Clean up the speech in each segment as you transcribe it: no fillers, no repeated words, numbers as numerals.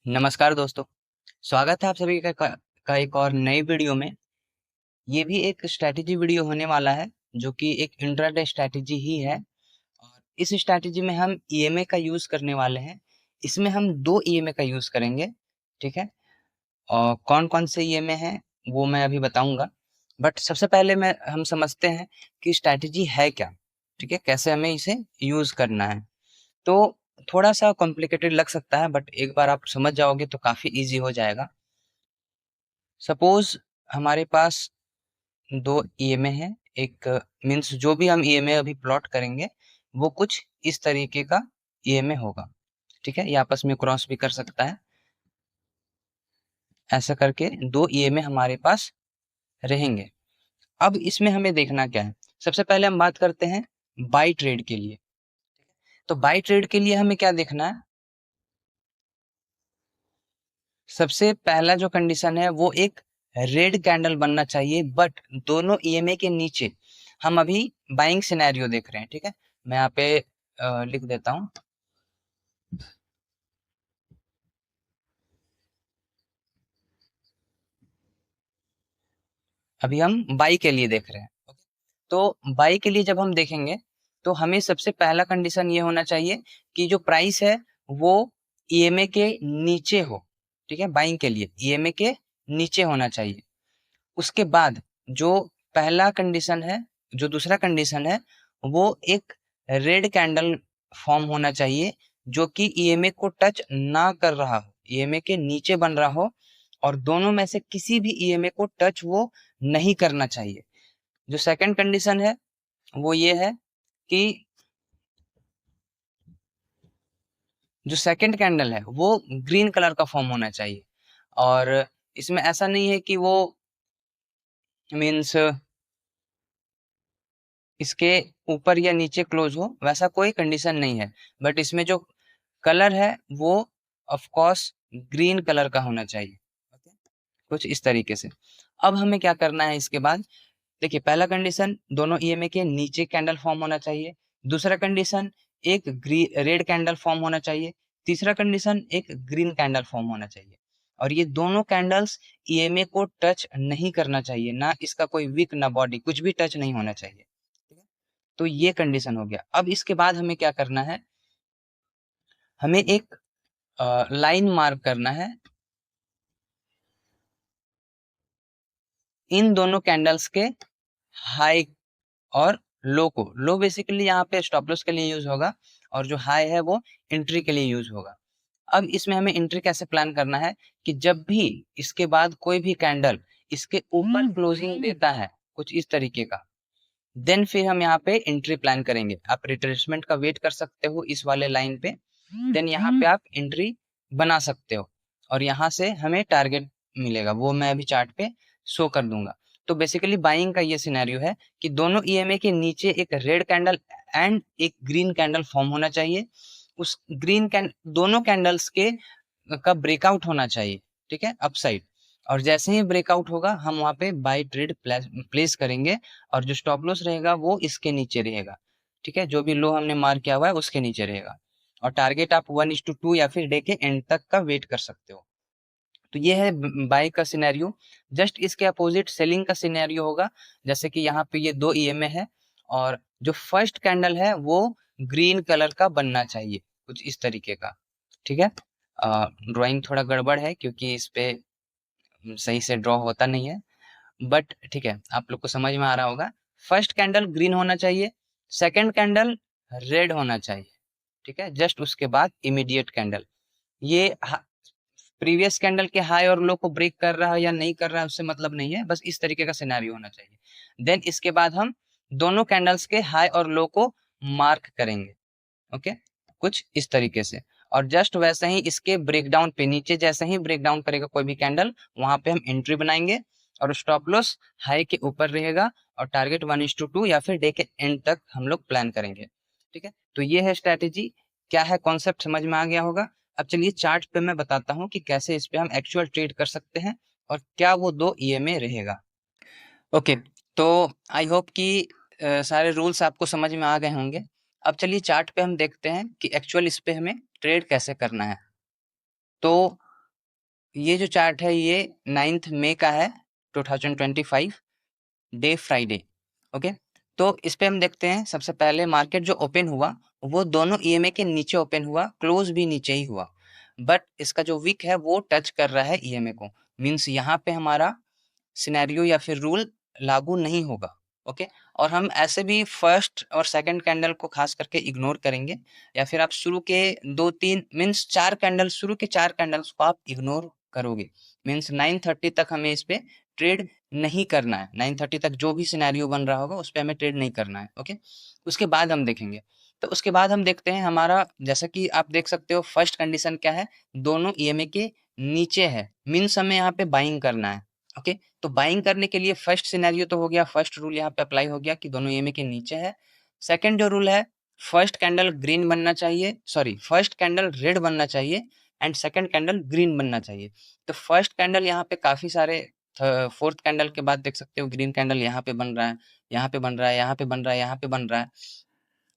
नमस्कार दोस्तों। स्वागत है आप सभी का एक और नई वीडियो में। ये भी एक स्ट्रैटेजी वीडियो होने वाला है जो कि एक इंट्राडे स्ट्रैटेजी ही है। और इस स्ट्रैटेजी में हम ईएमए का यूज करने वाले हैं। इसमें हम दो ईएमए का यूज करेंगे। ठीक है। और कौन कौन से ईएमए हैं वो मैं अभी बताऊंगा। बट सबसे पहले मैं हम समझते हैं कि स्ट्रैटेजी है क्या। ठीक है, कैसे हमें इसे यूज करना है। तो थोड़ा सा कॉम्प्लिकेटेड लग सकता है बट एक बार आप समझ जाओगे तो काफी इजी हो जाएगा। सपोज हमारे पास दो ईएमए है। एक मीन्स जो भी हम ईएमए अभी प्लॉट करेंगे वो कुछ इस तरीके का ईएमए होगा। ठीक है, ये आपस में क्रॉस भी कर सकता है। ऐसा करके दो ईएमए हमारे पास रहेंगे। अब इसमें हमें देखना क्या है। सबसे पहले हम बात करते हैं बाई ट्रेड के लिए। तो बाई ट्रेड के लिए हमें क्या देखना है। सबसे पहला जो कंडीशन है वो एक रेड कैंडल बनना चाहिए बट दोनों ईएमए के नीचे। हम अभी बाइंग सिनेरियो देख रहे हैं। ठीक है, मैं यहाँ पे लिख देता हूँ। अभी हम बाई के लिए देख रहे हैं। तो बाई के लिए जब हम देखेंगे तो हमें सबसे पहला कंडीशन ये होना चाहिए कि जो प्राइस है वो ईएमए के नीचे हो। ठीक है, बाइंग के लिए ईएमए के नीचे होना चाहिए। उसके बाद जो पहला कंडीशन है, जो दूसरा कंडीशन है वो एक रेड कैंडल फॉर्म होना चाहिए जो कि ईएमए को टच ना कर रहा हो, ईएमए के नीचे बन रहा हो। और दोनों में से किसी भी ईएमए को टच वो नहीं करना चाहिए। जो सेकंड कंडीशन है वो ये है कि जो सेकंड कैंडल है वो ग्रीन कलर का फॉर्म होना चाहिए। और इसमें ऐसा नहीं है कि वो मीन्स इसके ऊपर या नीचे क्लोज हो, वैसा कोई कंडीशन नहीं है। बट इसमें जो कलर है वो ऑफ कोर्स ग्रीन कलर का होना चाहिए। ओके, कुछ इस तरीके से। अब हमें क्या करना है इसके बाद। देखिए, पहला कंडीशन दोनों ईएमए के नीचे कैंडल फॉर्म होना चाहिए। दूसरा कंडीशन एक रेड कैंडल फॉर्म होना चाहिए। तीसरा कंडीशन एक ग्रीन कैंडल फॉर्म होना चाहिए। और ये दोनों कैंडल्स ईएमए को टच नहीं करना चाहिए, ना इसका कोई विक ना बॉडी, कुछ भी टच नहीं होना चाहिए। ठीक है? तो ये कंडीशन हो गया। अब इसके बाद हमें क्या करना है। हमें एक लाइन मार्क करना है इन दोनों कैंडल्स के हाई और लो को। लो बेसिकली यहाँ पे स्टॉप लॉस के लिए यूज होगा और जो हाई है वो एंट्री के लिए यूज होगा। अब इसमें हमें एंट्री कैसे प्लान करना है कि जब भी इसके बाद कोई भी कैंडल इसके ऊपर क्लोजिंग देता है कुछ इस तरीके का, देन फिर हम यहाँ पे एंट्री प्लान करेंगे। आप रिट्रेसमेंट का वेट कर सकते हो इस वाले लाइन पे, देन यहाँ पे आप एंट्री बना सकते हो और यहाँ से हमें टारगेट मिलेगा, वो मैं अभी चार्ट पे शो कर दूंगा। तो बेसिकली बाइंग का ये सिनेरियो है कि दोनों ईएमए के नीचे एक रेड कैंडल एंड एक ग्रीन कैंडल फॉर्म होना चाहिए। उस ग्रीन कैंड दोनों कैंडल्स के का ब्रेकआउट होना चाहिए। ठीक है, अपसाइड। और जैसे ही ब्रेकआउट होगा हम वहां पे बाय ट्रेड प्लेस करेंगे और जो स्टॉप लॉस रहेगा वो इसके नीचे रहेगा। ठीक है, जो भी लो हमने मार्क किया हुआ है उसके नीचे रहेगा। और टारगेट आप 1:2 या फिर डे के एंड तक का वेट कर सकते हो। तो ये है बाय का सिनेरियो। जस्ट इसके अपोजिट सेलिंग का सिनेरियो होगा। जैसे कि यहाँ पे ये दो ईएमए है और जो फर्स्ट कैंडल है वो ग्रीन कलर का बनना चाहिए, कुछ इस तरीके का। ठीक है, ड्राइंग थोड़ा गड़बड़ है क्योंकि इस पे सही से ड्रॉ होता नहीं है, बट ठीक है, आप लोग को समझ में आ रहा होगा। फर्स्ट कैंडल ग्रीन होना चाहिए, सेकंड कैंडल रेड होना चाहिए। ठीक है, जस्ट उसके बाद इमीडिएट कैंडल ये प्रीवियस कैंडल के हाई और लो को ब्रेक कर रहा है या नहीं कर रहा है उससे मतलब नहीं है, बस इस तरीके का सिनेरियो होना चाहिए। देन इसके बाद हम दोनों कैंडल्स के हाई और लो को मार्क करेंगे। ओके, कुछ इस तरीके से। और जस्ट वैसे ही इसके ब्रेकडाउन पे, नीचे जैसे ही ब्रेकडाउन करेगा कोई भी कैंडल, वहां पे हम एंट्री बनाएंगे और स्टॉप लॉस हाई के ऊपर रहेगा और टारगेट 1:2 या फिर डे के एंड तक हम लोग प्लान करेंगे। ठीक है, तो ये है स्ट्रेटेजी। क्या है कॉन्सेप्ट समझ में आ गया होगा। अब चलिए चार्ट पे मैं बताता हूँ कि कैसे इस पे हम एक्चुअल ट्रेड कर सकते हैं और क्या वो दो ईएमए रहेगा। ओके, तो आई होप कि सारे रूल्स आपको समझ में आ गए होंगे। अब चलिए चार्ट पे हम देखते हैं कि एक्चुअल इस पे हमें ट्रेड कैसे करना है। तो ये जो चार्ट है ये 9 मई का है 2025, डे फ्राइडे। ओके, तो इस पे हम देखते हैं सबसे पहले मार्केट जो ओपन हुआ वो दोनों ईएमए के नीचे ओपन हुआ, क्लोज भी नीचे ही हुआ, बट इसका जो विक है वो टच कर रहा है ईएमए को, मींस यहाँ पे हमारा सिनेरियो या फिर रूल लागू नहीं होगा। ओके, और हम ऐसे भी फर्स्ट और सेकंड कैंडल को खास करके इग्नोर करेंगे, या फिर आप शुरू के 2-3 मींस 4 कैंडल, शुरू के 4 कैंडल्स को आप इग्नोर करोगे, मींस 9:30 तक हमें इस पे ट्रेड नहीं करना है। 9:30 तक जो भी सिनेरियो बन रहा होगा उस पे हमें ट्रेड नहीं करना है। ओके, उसके बाद हम देखेंगे। तो उसके बाद हम देखते हैं हमारा, जैसा कि आप देख सकते हो फर्स्ट कंडीशन क्या है, दोनों ईएमए के नीचे है, मींस हमें यहाँ पे बाइंग करना है। ओके, तो बाइंग करने के लिए फर्स्ट सिनेरियो तो हो गया, फर्स्ट रूल यहाँ पे अप्लाई हो गया कि दोनों ईएमए के नीचे है। सेकंड जो रूल है, फर्स्ट कैंडल ग्रीन बनना चाहिए, सॉरी फर्स्ट कैंडल रेड बनना चाहिए एंड सेकंड कैंडल ग्रीन बनना चाहिए। तो फर्स्ट कैंडल यहाँ पे काफी सारे, फोर्थ कैंडल के बाद देख सकते हो ग्रीन कैंडल यहाँ पे बन रहा है, यहाँ पे बन रहा है, यहाँ पे बन रहा है, यहाँ पे बन रहा है,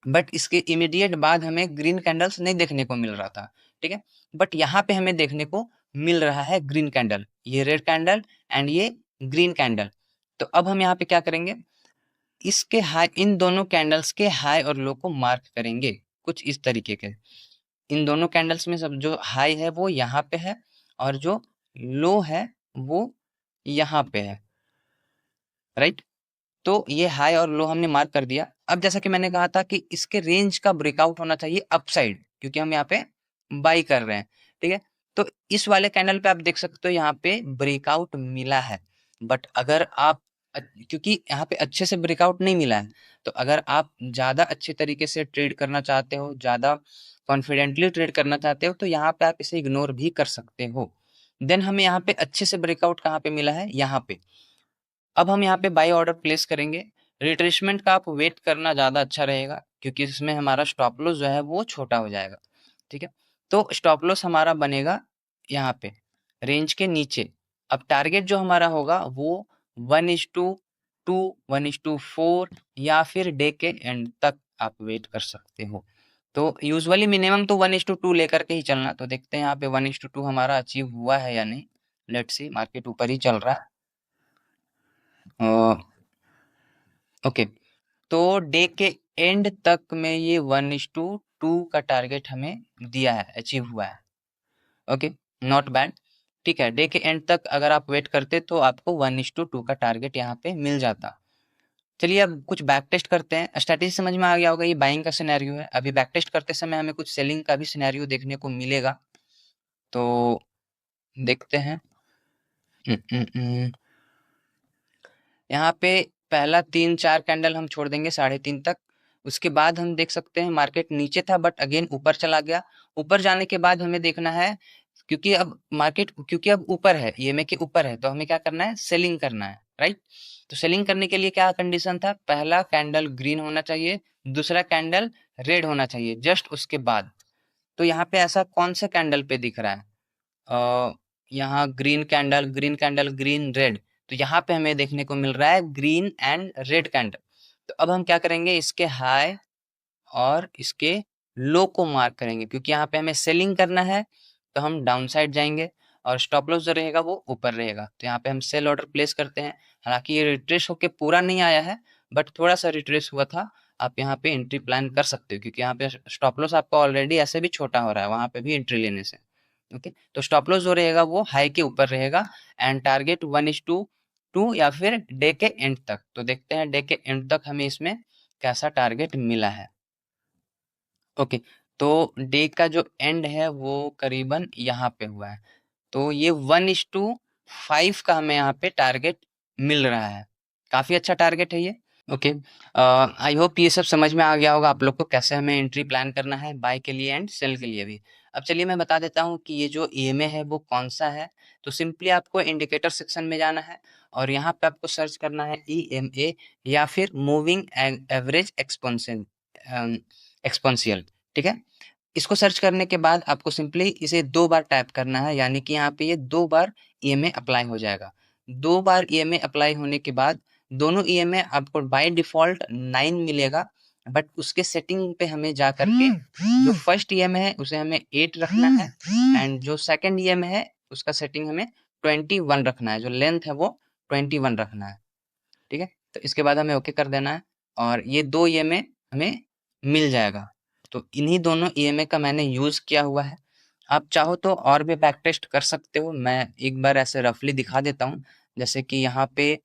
बट इसके इमीडिएट बाद हमें ग्रीन कैंडल्स नहीं देखने को मिल रहा था। ठीक है, बट यहाँ पे हमें देखने को मिल रहा है ग्रीन कैंडल, ये रेड कैंडल एंड ये ग्रीन कैंडल। तो अब हम यहाँ पे क्या करेंगे, इसके हाई, इन दोनों कैंडल्स के हाई और लो को मार्क करेंगे कुछ इस तरीके के। इन दोनों कैंडल्स में सब जो हाई है वो यहाँ पे है और जो लो है वो यहाँ पे है, राइट। तो ये हाई और लो हमने मार्क कर दिया। अब जैसा कि मैंने कहा था कि इसके रेंज का ब्रेकआउट होना चाहिए अपसाइड, क्योंकि हम यहाँ पे बाई कर रहे हैं। ठीक है, तो इस वाले कैंडल पे आप देख सकते हो यहाँ पे ब्रेकआउट मिला है, बट अगर आप, क्योंकि यहाँ पे अच्छे से ब्रेकआउट नहीं मिला है, तो अगर आप ज्यादा अच्छे तरीके से ट्रेड करना चाहते हो, ज्यादा कॉन्फिडेंटली ट्रेड करना चाहते हो, तो यहाँ पे आप इसे इग्नोर भी कर सकते हो। देन हमें यहाँ पे अच्छे से ब्रेकआउट कहाँ पे मिला है, यहाँ पे। अब हम यहाँ पे बाई ऑर्डर प्लेस करेंगे। रिट्रेसमेंट का आप वेट करना ज़्यादा अच्छा रहेगा, क्योंकि इसमें हमारा स्टॉप लॉस जो है वो छोटा हो जाएगा। ठीक है, तो स्टॉप लॉस हमारा बनेगा यहाँ पे रेंज के नीचे। अब टारगेट जो हमारा होगा वो 1:2, 1:4 या फिर डे के एंड तक आप वेट कर सकते हो। तो यूजुअली मिनिमम तो 1:2 लेकर के ही चलना। तो देखते हैं यहाँ पे 1:2 हमारा अचीव हुआ है या नहीं। लेट्स सी, मार्केट ऊपर ही चल रहा है। ओके, तो डे के एंड तक में ये 1:2 का टारगेट हमें दिया है, अचीव हुआ है। Okay, not bad. ठीक है, डे के एंड तक अगर आप वेट करते तो आपको 1:2 का टारगेट यहाँ पे मिल जाता। चलिए अब कुछ बैक टेस्ट करते हैं। स्ट्रैटेजी समझ में आ गया होगा, ये बाइंग का सिनेरियो है। अभी बैक टेस्ट करते समय हमें कुछ सेलिंग का भी सिनेरियो देखने को मिलेगा, तो देखते हैं। यहाँ पे पहला 3-4 कैंडल हम छोड़ देंगे 3:30 तक। उसके बाद हम देख सकते हैं मार्केट नीचे था बट अगेन ऊपर चला गया। ऊपर जाने के बाद हमें देखना है, क्योंकि अब मार्केट, क्योंकि अब ऊपर है, ईएमए के ऊपर है, तो हमें क्या करना है, सेलिंग करना है, राइट। तो सेलिंग करने के लिए क्या कंडीशन था, पहला कैंडल ग्रीन होना चाहिए, दूसरा कैंडल रेड होना चाहिए जस्ट उसके बाद। तो यहाँ पे ऐसा कौन सा कैंडल पे दिख रहा है, यहाँ green candle, green candle, green red. तो यहाँ पे हमें देखने को मिल रहा है ग्रीन एंड रेड कैंडल। तो अब हम क्या करेंगे, इसके हाई और इसके लो को मार्क करेंगे, क्योंकि यहाँ पे हमें सेलिंग करना है। तो हम डाउन साइड जाएंगे और स्टॉप लॉस जो रहेगा वो ऊपर रहेगा। तो यहाँ पे हम सेल ऑर्डर प्लेस करते हैं। हालांकि ये रिट्रेस होके पूरा नहीं आया है, बट थोड़ा सा रिट्रेस हुआ था। आप यहाँ पे एंट्री प्लान कर सकते हो, क्योंकि यहाँ पे स्टॉप लॉस आपका ऑलरेडी ऐसे भी छोटा हो रहा है, वहां पे भी एंट्री लेने से। ओके, तो स्टॉप लॉस जो रहेगा वो हाई के ऊपर रहेगा एंड टारगेट 1:2 या फिर डे के एंड तक। तो देखते हैं डे के एंड तक हमें इसमें कैसा टारगेट मिला है। ओके, तो डे का जो एंड है वो करीबन यहाँ पे हुआ है। तो ये 1:5 का हमें यहाँ पे टारगेट मिल रहा है। काफी अच्छा टारगेट है ये। ओके, आई होप ये सब समझ में आ गया होगा आप लोग को, कैसे हमें एंट्री प्लान करना है बाय के लिए एंड सेल के लिए भी। अब चलिए मैं बता देता हूँ कि ये जो ईएमए है वो कौन सा है। तो सिंपली आपको इंडिकेटर सेक्शन में जाना है और यहाँ पे आपको सर्च करना है ईएमए या फिर मूविंग एवरेज एक्सपोनेंशियल। ठीक है, इसको सर्च करने के बाद आपको सिंपली इसे 2 बार टाइप करना है, यानी कि यहाँ पे ये 2 बार ईएमए अप्लाई हो जाएगा। 2 बार ईएमए अप्लाई होने के बाद दोनों ईएमए आपको बाय डिफॉल्ट 9 मिलेगा, बट उसके सेटिंग पे हमें जा करके जो फर्स्ट ईएमए है उसे हमें 8 रखना है एंड जो सेकंड ईएमए है उसका सेटिंग हमें 21 रखना है, जो लेंथ है वो 21 रखना है। ठीक है, तो इसके बाद हमें ओके कर देना है और ये 2 ईएमए हमें मिल जाएगा। तो इन्हीं दोनों ईएमए का मैंने यूज़ किया हुआ है। आप चाहो तो और भी बैक टेस्ट कर सकते हो, मैं एक बार ऐसे रफली दिखा देता हूँ। जैसे कि यहाँ पे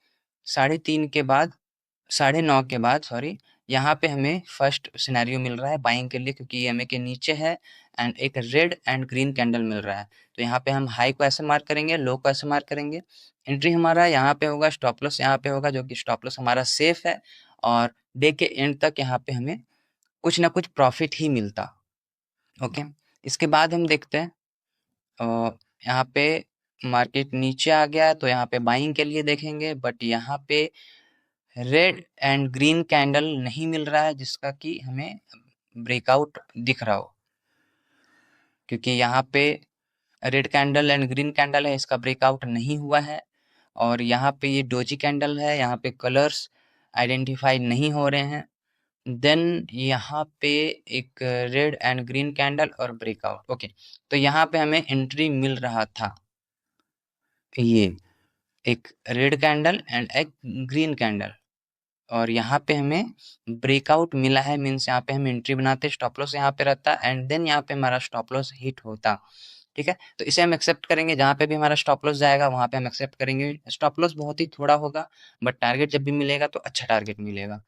3:30 के बाद 9:30 के बाद सॉरी, यहाँ पे हमें फर्स्ट सिनेरियो मिल रहा है बाइंग के लिए, क्योंकि ईएमए के नीचे है एंड एक रेड एंड ग्रीन कैंडल मिल रहा है। तो यहाँ पे हम हाई को ऐसे मार्क करेंगे, लो को ऐसे मार्क करेंगे। एंट्री हमारा यहाँ पे होगा, स्टॉप लॉस यहाँ पे होगा, जो कि स्टॉप लॉस हमारा सेफ है और डे के एंड तक यहाँ पे हमें कुछ ना कुछ प्रॉफिट ही मिलता। ओके, इसके बाद हम देखते हैं यहाँ पे मार्केट नीचे आ गया तो यहाँ पे बाइंग के लिए देखेंगे, बट यहाँ पे रेड एंड ग्रीन कैंडल नहीं मिल रहा है जिसका कि हमें ब्रेकआउट दिख रहा हो, क्योंकि यहाँ पे red candle and green candle है, इसका ब्रेकआउट नहीं हुआ है। और यहाँ पे ये डोजी कैंडल है, यहाँ पे कलर्स आइडेंटिफाई नहीं हो रहे हैं। देन यहाँ पे एक रेड एंड ग्रीन कैंडल और ब्रेकआउट। ओके, तो यहाँ पे हमें एंट्री मिल रहा था, ये एक रेड कैंडल एंड एक ग्रीन कैंडल, और यहाँ पे हमें ब्रेकआउट मिला है, मीन्स यहाँ पे हम एंट्री बनाते, स्टॉप लॉस यहाँ पे रहता एंड देन यहाँ पे हमारा स्टॉप लॉस हिट होता। ठीक है, तो इसे हम एक्सेप्ट करेंगे, जहाँ पे भी हमारा स्टॉप लॉस जाएगा वहाँ पे हम एक्सेप्ट करेंगे। स्टॉप लॉस बहुत ही थोड़ा होगा, बट टारगेट जब भी मिलेगा तो अच्छा टारगेट मिलेगा।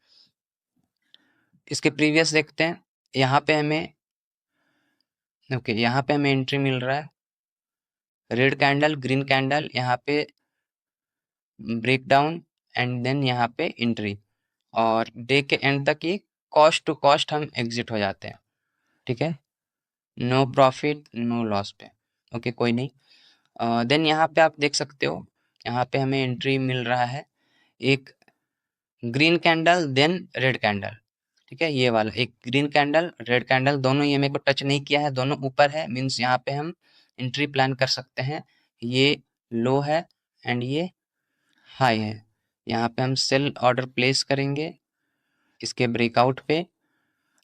इसके प्रीवियस देखते हैं, यहाँ पे हमें ओके यहाँ पे हमें एंट्री मिल रहा है, रेड कैंडल ग्रीन कैंडल, यहाँ पे ब्रेक डाउन एंड देन यहाँ पे एंट्री, और डे के एंड तक ये कॉस्ट टू कॉस्ट हम एग्जिट हो जाते हैं। ठीक है, नो प्रॉफिट नो लॉस पे। ओके, कोई नहीं। देन यहाँ पे आप देख सकते हो, यहाँ पे हमें एंट्री मिल रहा है एक green candle then red candle. ठीक है, ये वाला एक ग्रीन कैंडल रेड कैंडल, दोनों ये मेरे को टच नहीं किया है, दोनों ऊपर है, मीन्स यहाँ पे हम एंट्री प्लान कर सकते हैं। ये लो है एंड ये हाई है, यहाँ पे हम सेल ऑर्डर प्लेस करेंगे इसके ब्रेकआउट पे,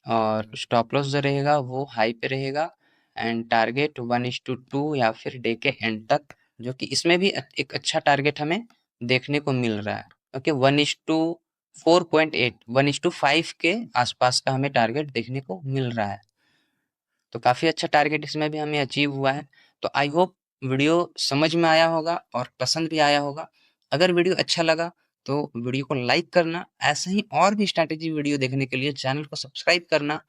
और स्टॉप लॉस जो रहेगा वो हाई पे रहेगा एंड टारगेट 1:2 या फिर डे के एंड तक, जो कि इसमें भी एक अच्छा टारगेट हमें देखने को मिल रहा है। ओके, 1:4.8 1:5 के आसपास का हमें टारगेट देखने को मिल रहा है, तो काफ़ी अच्छा टारगेट इसमें भी हमें अचीव हुआ है। तो आई होप वीडियो समझ में आया होगा और पसंद भी आया होगा। अगर वीडियो अच्छा लगा तो वीडियो को लाइक करना, ऐसे ही और भी स्ट्रैटेजी वीडियो देखने के लिए चैनल को सब्सक्राइब करना।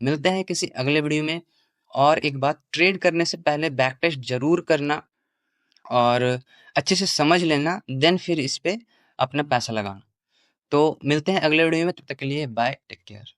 मिलते हैं किसी अगले वीडियो में। और एक बात, ट्रेड करने से पहले बैक टेस्ट जरूर करना और अच्छे से समझ लेना, देन फिर इस पे अपना पैसा लगाना। तो मिलते हैं अगले वीडियो में, तब तक के लिए बाय, टेक केयर।